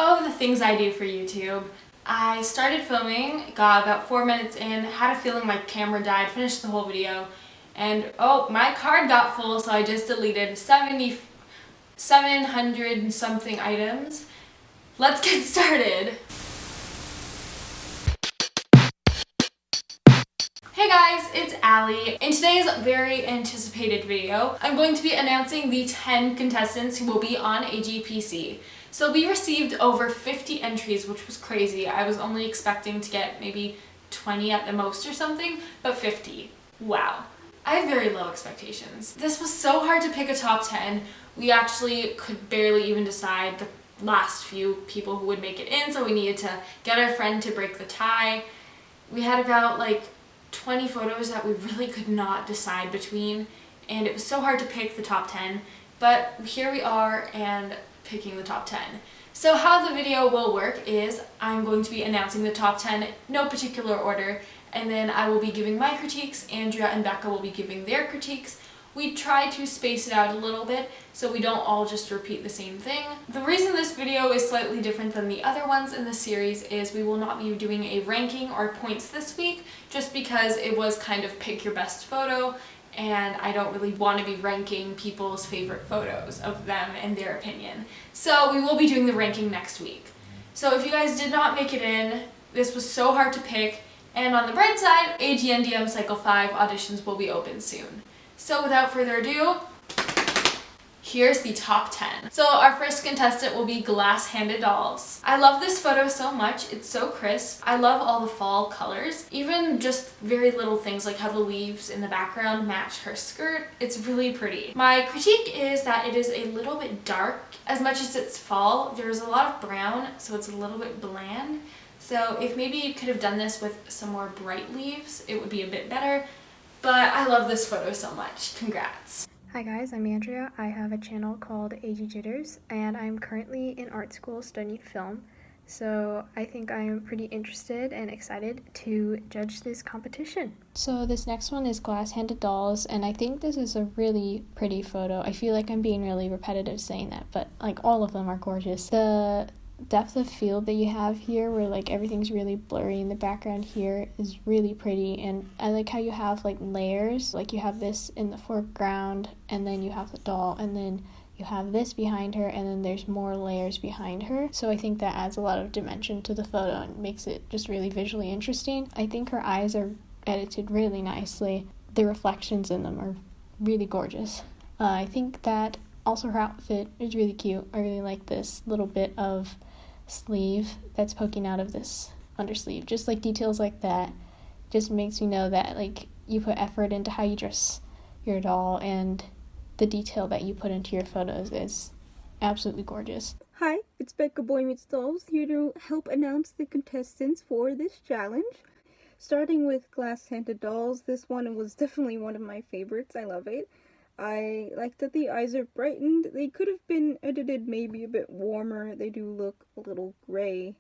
Oh, the things I do for YouTube. I started filming, got about 4 minutes in, had a feeling my camera died, finished the whole video, and oh, my card got full, so I just deleted 700 and something items. Let's get started. Hey guys, it's Allie. In today's very anticipated video, I'm going to be announcing the 10 contestants who will be on AGPC. So we received over 50 entries, which was crazy. I was only expecting to get maybe 20 at the most or something, but 50. Wow. I have very low expectations. This was so hard to pick a top 10. We actually could barely even decide the last few people who would make it in, so we needed to get our friend to break the tie. We had about 20 photos that we really could not decide between, and it was so hard to pick the top 10, but here we are and picking the top 10. So how the video will work is I'm going to be announcing the top 10, no particular order, and then I will be giving my critiques, Andrea and Becca will be giving their critiques. We try to space it out a little bit so we don't all just repeat the same thing. The reason this video is slightly different than the other ones in the series is we will not be doing a ranking or points this week, just because it was kind of pick your best photo, and I don't really want to be ranking people's favorite photos of them and their opinion. So we will be doing the ranking next week. So if you guys did not make it in, this was so hard to pick, and on the bright side, AGNDM Cycle 5 auditions will be open soon. So without further ado, here's the top 10. So our first contestant will be Glass-Handed Dolls. I love this photo so much, it's so crisp. I love all the fall colors, even just very little things like how the leaves in the background match her skirt. It's really pretty. My critique is that it is a little bit dark. As much as it's fall, there's a lot of brown, so it's a little bit bland. So if maybe you could have done this with some more bright leaves, it would be a bit better. But I love this photo so much. Congrats. Hi guys, I'm Andrea. I have a channel called AgJitters, and I'm currently in art school studying film. So I think I'm pretty interested and excited to judge this competition. So this next one is Glass-Handed Dolls, and I think this is a really pretty photo. I feel like I'm being really repetitive saying that, but all of them are gorgeous. The depth of field that you have here, where everything's really blurry in the background here, is really pretty, and I like how you have layers. You have this in the foreground, and then you have the doll, and then you have this behind her, and then there's more layers behind her. So I think that adds a lot of dimension to the photo and makes it just really visually interesting. I think her eyes are edited really nicely. The reflections in them are really gorgeous. I think that also her outfit is really cute. I really like this little bit of sleeve that's poking out of this undersleeve. Just details like that just makes me know that you put effort into how you dress your doll, and the detail that you put into your photos is absolutely gorgeous. Hi, it's Becca Boymeetsdolls here to help announce the contestants for this challenge. Starting with Glass-Handed Dolls, this one was definitely one of my favorites. I love it. I like that the eyes are brightened. They could have been edited maybe a bit warmer. They do look a little gray.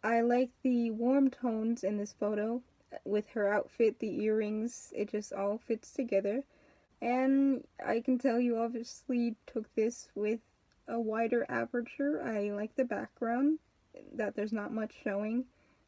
I like the warm tones in this photo. With her outfit, the earrings, it just all fits together. And I can tell you obviously took this with a wider aperture. I like the background, that there's not much showing.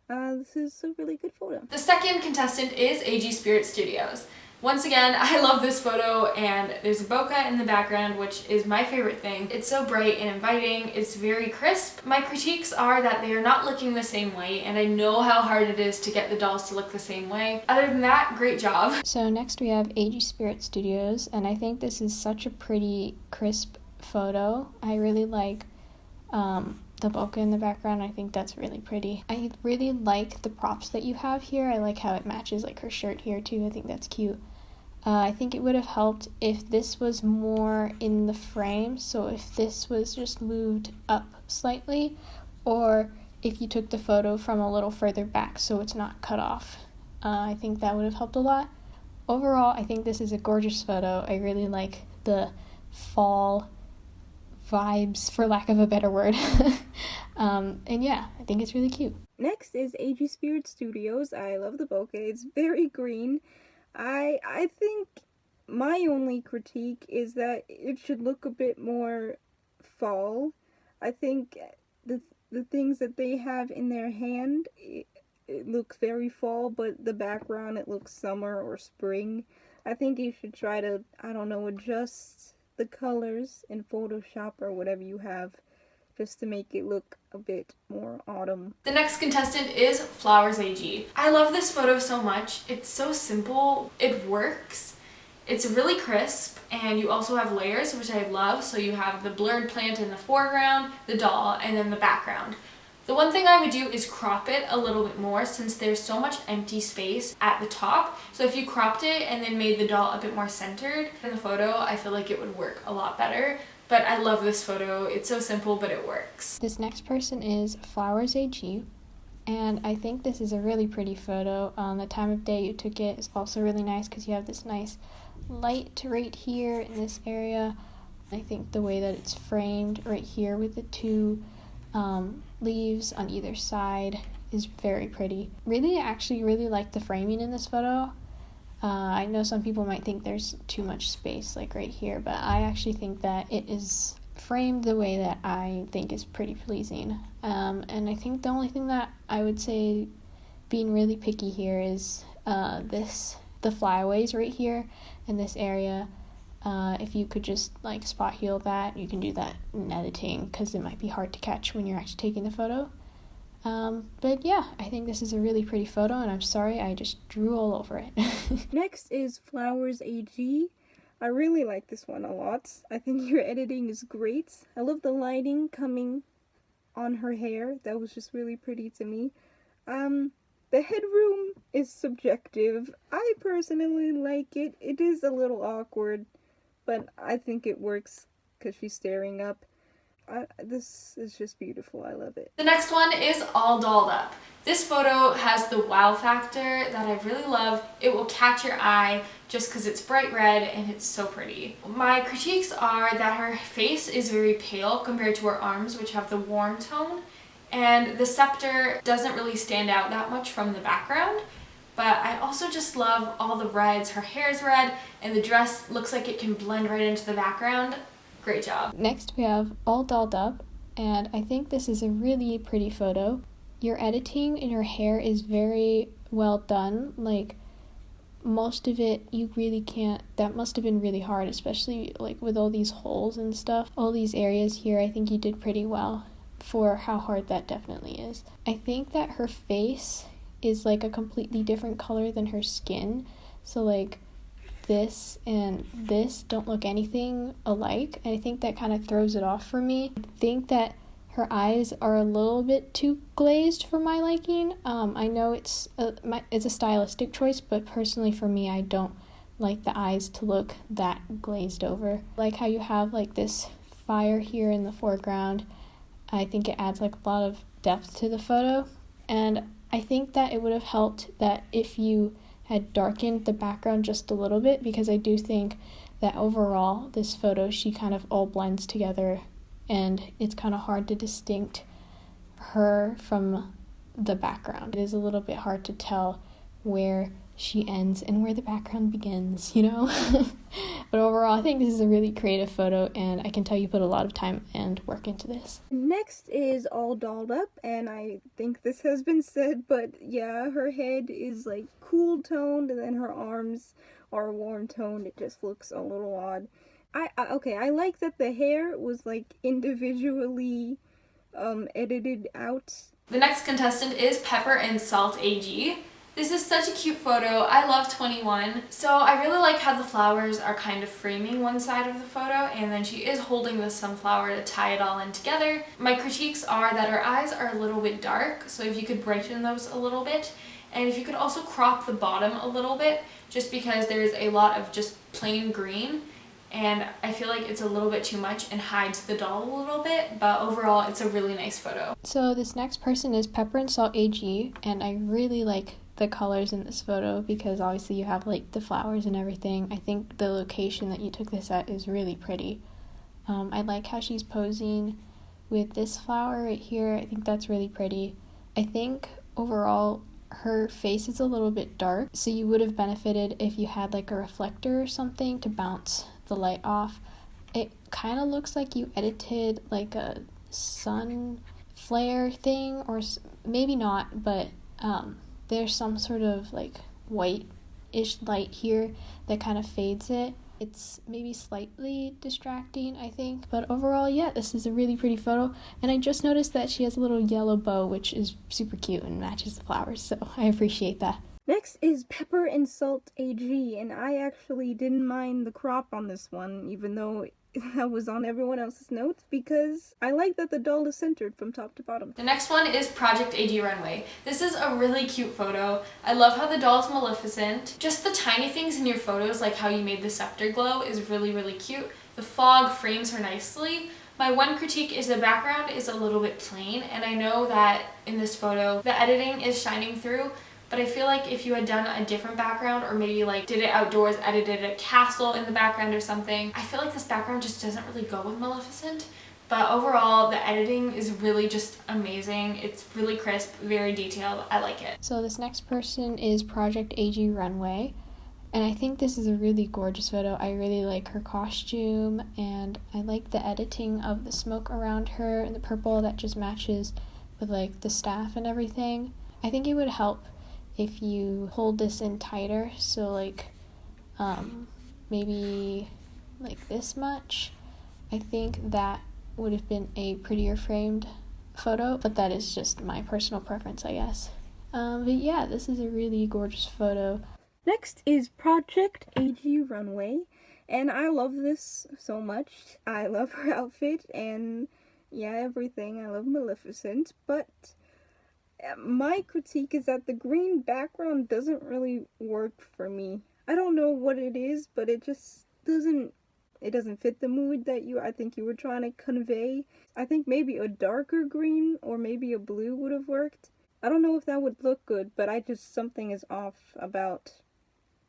This is a really good photo. The second contestant is AG Spirit Studios. Once again, I love this photo, and there's a bokeh in the background, which is my favorite thing. It's so bright and inviting, it's very crisp. My critiques are that they are not looking the same way, and I know how hard it is to get the dolls to look the same way. Other than that, great job. So next we have AG Spirit Studios, and I think this is such a pretty, crisp photo. I really like the bokeh in the background. I think that's really pretty. I really like the props that you have here. I like how it matches her shirt here too. I think that's cute. I think it would have helped if this was more in the frame, so if this was just moved up slightly, or if you took the photo from a little further back so it's not cut off. I think that would have helped a lot. Overall, I think this is a gorgeous photo. I really like the fall vibes, for lack of a better word. And yeah, I think it's really cute. Next is AG Spirit Studios. I love the bokeh. It's very green. I think my only critique is that it should look a bit more fall. I think the things that they have in their hand, it looks very fall, but the background, it looks summer or spring. I think you should try to, I don't know, adjust the colors in Photoshop or whatever you have just to make it look a bit more autumn. The next contestant is Flowers AG. I love this photo so much. It's so simple. It works. It's really crisp, and you also have layers, which I love. So you have the blurred plant in the foreground, the doll, and then the background. The one thing I would do is crop it a little bit more since there's so much empty space at the top. So if you cropped it and then made the doll a bit more centered in the photo, I feel like it would work a lot better. But I love this photo. It's so simple, but it works. This next person is Flowers AG, and I think this is a really pretty photo. The time of day you took it is also really nice because you have this nice light right here in this area. I think the way that it's framed right here with the two leaves on either side is very pretty. I actually really like the framing in this photo. I know some people might think there's too much space like right here, but I actually think that it is framed the way that I think is pretty pleasing. And I think the only thing that I would say being really picky here is the flyaways right here in this area. If you could just like spot heal that, you can do that in editing because it might be hard to catch when you're actually taking the photo. But yeah, I think this is a really pretty photo, and I'm sorry I just drew all over it. Next is Flowers AG. I really like this one a lot. I think your editing is great. I love the lighting coming on her hair. That was just really pretty to me. The headroom is subjective. I personally like it. It is a little awkward, but I think it works because she's staring up. This is just beautiful. I love it. The next one is All Dolled Up. This photo has the wow factor that I really love. It will catch your eye just because it's bright red and it's so pretty. My critiques are that her face is very pale compared to her arms, which have the warm tone, and the scepter doesn't really stand out that much from the background. But I also just love all the reds. Her hair's red and the dress looks like it can blend right into the background. Great job. Next we have All Dolled Up, and I think this is a really pretty photo. Your editing in her hair is very well done. Like, most of it you really can't, that must have been really hard, especially like with all these holes and stuff. All these areas here, I think you did pretty well for how hard that definitely is. I think that her face is like a completely different color than her skin. So like this and this don't look anything alike, and I think that kind of throws it off for me. I think that her eyes are a little bit too glazed for my liking. I know it's a stylistic choice, but personally for me, I don't like the eyes to look that glazed over. Like how you have like this fire here in the foreground. I think it adds like a lot of depth to the photo, and I think that it would have helped that if you had darkened the background just a little bit, because I do think that overall this photo, she kind of all blends together and it's kind of hard to distinct her from the background. It is a little bit hard to tell where she ends and where the background begins, you know? But overall, I think this is a really creative photo, and I can tell you put a lot of time and work into this. Next is All Dolled Up, and I think this has been said, but yeah, her head is like cool toned and then her arms are warm toned. It just looks a little odd. I like that the hair was like individually edited out. The next contestant is Pepper and Salt AG. This is such a cute photo. I love 21. So I really like how the flowers are kind of framing one side of the photo, and then she is holding the sunflower to tie it all in together. My critiques are that her eyes are a little bit dark, so if you could brighten those a little bit, and if you could also crop the bottom a little bit, just because there's a lot of just plain green, and I feel like it's a little bit too much and hides the doll a little bit, but overall it's a really nice photo. So this next person is Pepper and Salt AG, and I really like the colors in this photo because obviously you have like the flowers and everything. I think the location that you took this at is really pretty. I like how she's posing with this flower right here. I think that's really pretty. I think overall her face is a little bit dark, so you would have benefited if you had like a reflector or something to bounce the light off. It kind of looks like you edited like a sun flare thing, or maybe not, but there's some sort of like white-ish light here that kind of fades it. It's maybe slightly distracting, I think, but overall, yeah, this is a really pretty photo. And I just noticed that she has a little yellow bow, which is super cute and matches the flowers, so I appreciate that. Next is Pepper and Salt AG, and I actually didn't mind the crop on this one, even though that was on everyone else's notes, because I like that the doll is centered from top to bottom. The next one is Project AG Runway. This is a really cute photo. I love how the doll is Maleficent. Just the tiny things in your photos, like how you made the scepter glow, is really, really cute. The fog frames her nicely. My one critique is the background is a little bit plain, and I know that in this photo the editing is shining through, but I feel like if you had done a different background, or maybe like did it outdoors, edited a castle in the background or something, I feel like this background just doesn't really go with Maleficent. But overall, the editing is really just amazing. It's really crisp, very detailed. I like it. So this next person is Project AG Runway, and I think this is a really gorgeous photo. I really like her costume, and I like the editing of the smoke around her and the purple that just matches with like the staff and everything. I think it would help if you hold this in tighter, so like maybe like this much. I think that would have been a prettier framed photo, but that is just my personal preference, I guess. But yeah, this is a really gorgeous photo. Next is Project AG Runway, and I love this so much. I love her outfit and yeah, everything. I love Maleficent, but my critique is that the green background doesn't really work for me. I don't know what it is, but it just doesn't fit the mood that I think you were trying to convey. I think maybe a darker green or maybe a blue would have worked. I don't know if that would look good, but something is off about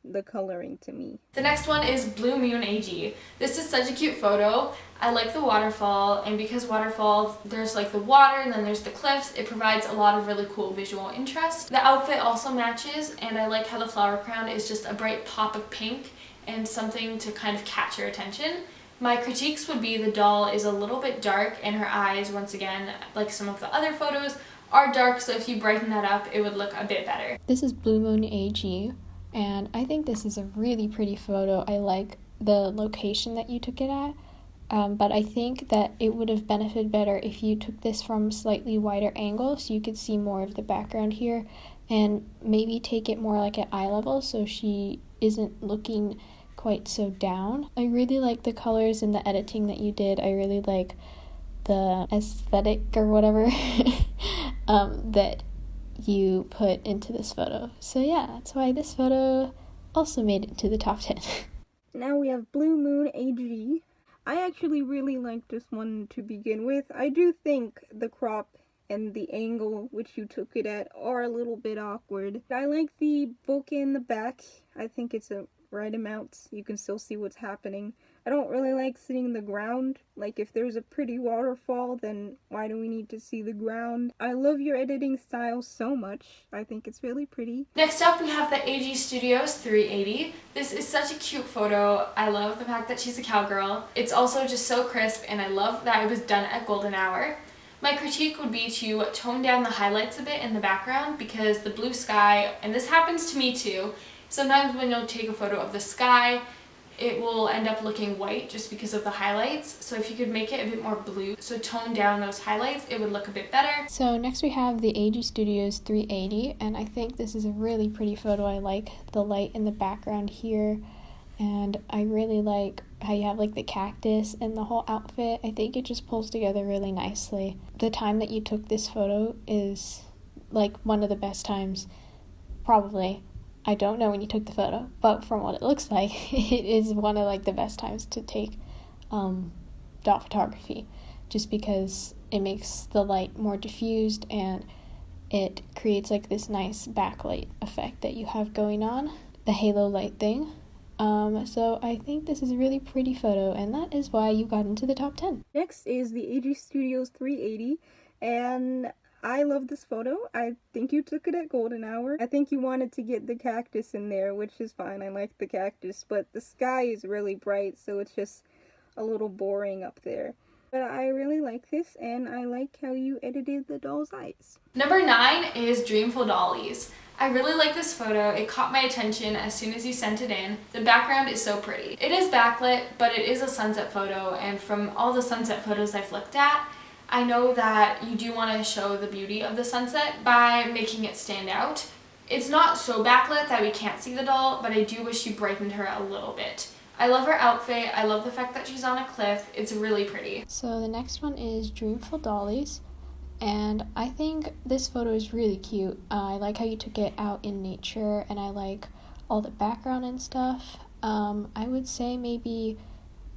the coloring to me. The next one is Blue Moon AG. This is such a cute photo. I like the waterfall, and because waterfalls, there's like the water and then there's the cliffs, it provides a lot of really cool visual interest. The outfit also matches, and I like how the flower crown is just a bright pop of pink and something to kind of catch your attention. My critiques would be the doll is a little bit dark, and her eyes, once again, like some of the other photos, are dark, so if you brighten that up, it would look a bit better. This is Blue Moon AG, and I think this is a really pretty photo. I like the location that you took it at, but I think that it would have benefited better if you took this from a slightly wider angle so you could see more of the background here, and maybe take it more like at eye level so she isn't looking quite so down. I really like the colors and the editing that you did. I really like the aesthetic or whatever that you put into this photo. So yeah, that's why this photo also made it to the top 10. Now we have Blue Moon AG. I actually really like this one to begin with. I do think the crop and the angle which you took it at are a little bit awkward. I like the bokeh in the back. I think it's a right amount. You can still see what's happening. I don't really like seeing the ground. Like, if there's a pretty waterfall, then why do we need to see the ground? I love your editing style so much. I think it's really pretty. Next up, we have the AG Studios 380. This is such a cute photo. I love the fact that she's a cowgirl. It's also just so crisp, and I love that it was done at golden hour. My critique would be to tone down the highlights a bit in the background, because the blue sky, and this happens to me too, sometimes when you'll take a photo of the sky, it will end up looking white just because of the highlights. So if you could make it a bit more blue, so tone down those highlights, it would look a bit better. So next we have the AG Studios 380, and I think this is a really pretty photo. I like the light in the background here, and I really like how you have like the cactus and the whole outfit. I think it just pulls together really nicely. The time that you took this photo is like one of the best times, probably. I don't know when you took the photo, but from what it looks like, it is one of like the best times to take dot photography, just because it makes the light more diffused and it creates like this nice backlight effect that you have going on, the halo light thing. So I think this is a really pretty photo, and that is why you got into the top 10. Next is the AG Studios 380, and I love this photo. I think you took it at golden hour. I think you wanted to get the cactus in there, which is fine. I like the cactus, but the sky is really bright, so it's just a little boring up there. But I really like this, and I like how you edited the doll's eyes. Number 9 is Dreamful Dollies. I really like this photo. It caught my attention as soon as you sent it in. The background is so pretty. It is backlit, but it is a sunset photo, and from all the sunset photos I've looked at, I know that you do want to show the beauty of the sunset by making it stand out. It's not so backlit that we can't see the doll, but I do wish you brightened her a little bit. I love her outfit. I love the fact that she's on a cliff. It's really pretty. So the next one is Dreamful Dollies. And I think this photo is really cute. I like how you took it out in nature, and I like all the background and stuff. I would say maybe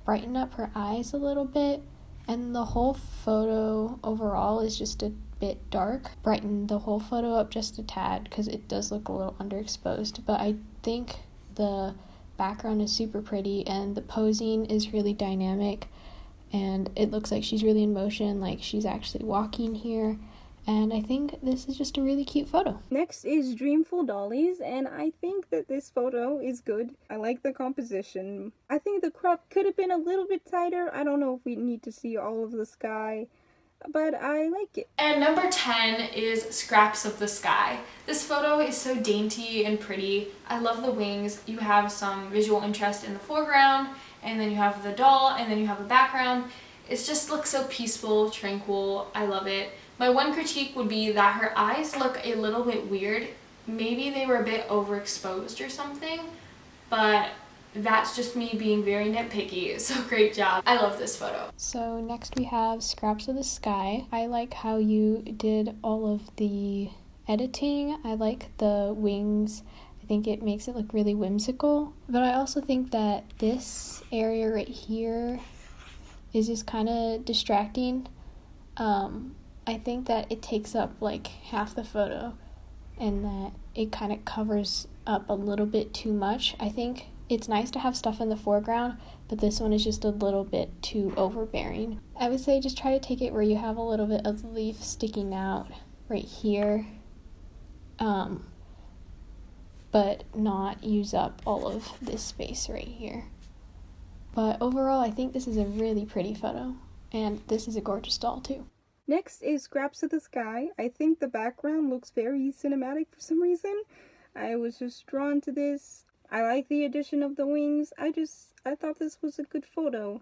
brighten up her eyes a little bit, and the whole photo overall is just a bit dark. Brighten the whole photo up just a tad because it does look a little underexposed, but I think the background is super pretty and the posing is really dynamic. And it looks like she's really in motion, like she's actually walking here. And I think this is just a really cute photo. Next is Dreamful Dollies, and I think that this photo is good. I like the composition. I think the crop could have been a little bit tighter. I don't know if we need to see all of the sky, but I like it. And number 10 is Scraps of the Sky. This photo is so dainty and pretty. I love the wings. You have some visual interest in the foreground, and then you have the doll, and then you have a background. It just looks so peaceful, tranquil. I love it. My one critique would be that her eyes look a little bit weird. Maybe they were a bit overexposed or something, but that's just me being very nitpicky, so great job. I love this photo. So next we have Scraps of the Sky. I like how you did all of the editing. I like the wings. I think it makes it look really whimsical. But I also think that this area right here is just kind of distracting. I think that it takes up like half the photo and that it kind of covers up a little bit too much. I think it's nice to have stuff in the foreground, but this one is just a little bit too overbearing. I would say just try to take it where you have a little bit of the leaf sticking out right here, but not use up all of this space right here. But overall, I think this is a really pretty photo, and this is a gorgeous doll too. Next is Scraps of the Sky. I think the background looks very cinematic for some reason. I was just drawn to this. I like the addition of the wings. I thought this was a good photo.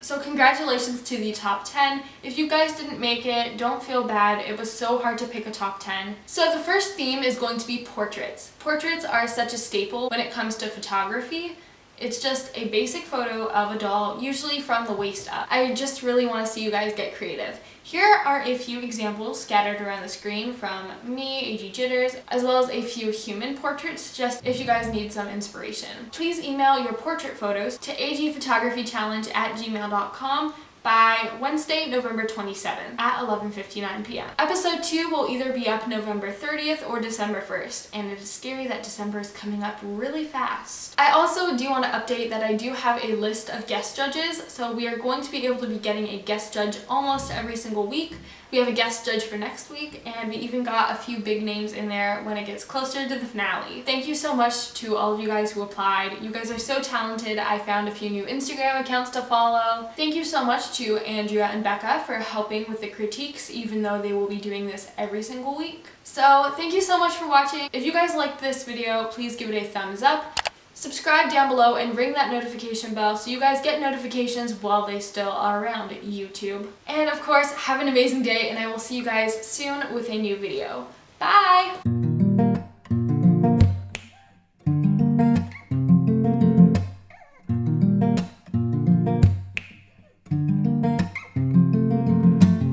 So congratulations to the top 10. If you guys didn't make it, don't feel bad. It was so hard to pick a top 10. So the first theme is going to be portraits. Portraits are such a staple when it comes to photography. It's just a basic photo of a doll, usually from the waist up. I just really want to see you guys get creative. Here are a few examples scattered around the screen from me, AgJitters, as well as a few human portraits, just if you guys need some inspiration. Please email your portrait photos to agphotographychallenge@gmail.com by Wednesday, November 27th at 11:59 p.m. Episode 2 will either be up November 30th or December 1st, and it is scary that December is coming up really fast. I also do want to update that I do have a list of guest judges, so we are going to be able to be getting a guest judge almost every single week. We have a guest judge for next week, and we even got a few big names in there when it gets closer to the finale. Thank you so much to all of you guys who applied. You guys are so talented. I found a few new Instagram accounts to follow. Thank you so much to Andrea and Becca for helping with the critiques, even though they will be doing this every single week. So thank you so much for watching. If you guys liked this video, please give it a thumbs up. Subscribe down below and ring that notification bell so you guys get notifications while they still are around YouTube. And of course, have an amazing day, and I will see you guys soon with a new video. Bye!